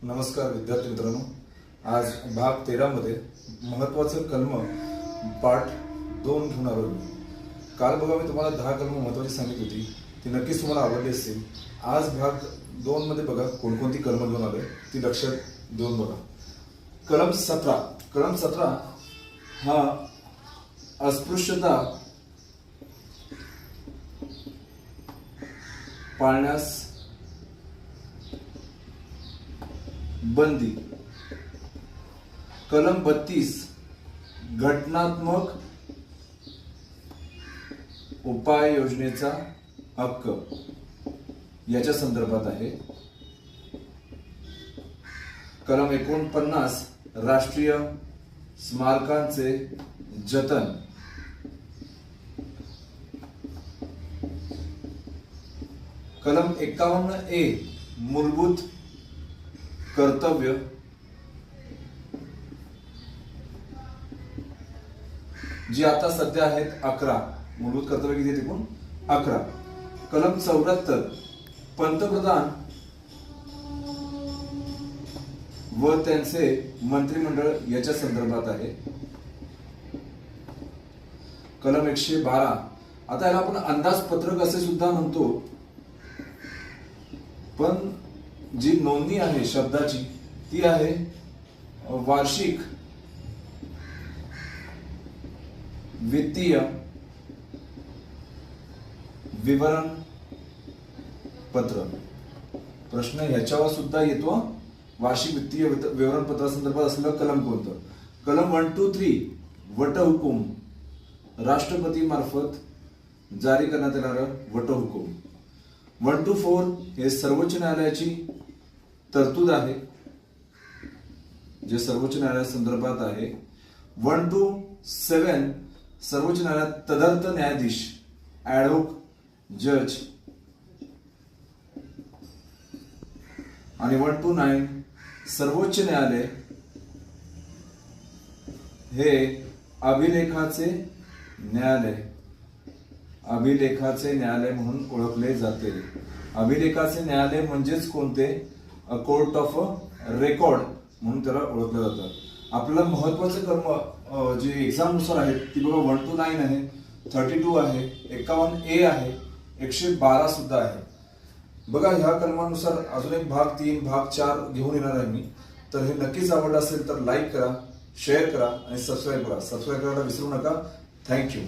नमस्कार विद्यार्थी मित्रांनो, आज भाग 13 मध्ये महत्त्वाचं कलम पार्ट 2 घेऊन आलो मी. काल बघा मी तुम्हाला 10 कलम महत्त्वाची सांगितली होती, ती नक्कीच तुम्हाला आवडली असतील. आज भाग 2 मध्ये बघा कोणकोणती कलम घेऊन आलोय ती लक्षात देऊन बघा. कलम 17 हा अस्पृश्यता पाळण्यास बंदी. कलम 32 घटनात्मक उपाययोजनेचा हक्क याच्या संदर्भात आहे. कलम 49 राष्ट्रीय स्मारकांचे जतन. कलम 51A मूलभूत कर्तव्य. जी आता सध्या आहेत 11. मूलभूत कर्तव्य किती आहेत एकूण? 11. कलम 74 पंतप्रधान व त्यांचे मंत्रिमंडळ याच्या संदर्भात आहे. कलम 112 आता याला आपण अंदाजपत्रक असे सुद्धा म्हणतो, पण जी नोंदणी आहे शब्दाची ती आहे वार्षिक वित्तीय विवरण पत्र. प्रश्न ह्याच्यावर सुद्धा येतो, वार्षिक वित्तीय विवरणपत्रा संदर्भात असलेलं कलम कोणतं? कलम 1, 2, 3 वटहुकूम. राष्ट्रपती मार्फत जारी करण्यात येणारं वटहुकूम. 1 to 4 हे सर्वोच्च न्यायालयाची तरतूद आहे, जे सर्वोच्च न्यायालया संदर्भात आहे. 1 to 7 सर्वोच्च न्यायालयात तदर्थ न्यायाधीश ॲडव्होक जज. आणि 1 to 9 सर्वोच्च न्यायालय हे अभिलेखाचे न्यायालय. अभिलेखाचे न्यायालय म्हणून ओळखले जाते. अभिलेखाचे न्यायालय म्हणजेच कोणते? अ कोर्ट ऑफ रेकॉर्ड म्हणून त्याला ओळखलं जातं. आपल्याला महत्वाचे कर्म जे एक्झाम नुसार आहेत ती बघा 1 to 9 आहे, 32 आहे, 51A आहे, 112 सुद्धा आहे. बघा ह्या कलमानुसार अजून एक भाग 3 भाग 4 घेऊन येणार आहे मी. तर हे नक्कीच आवडलं असेल तर लाईक करा, शेअर करा आणि सबस्क्राईब करा. सबस्क्राईब करायला विसरू नका. थँक्यू.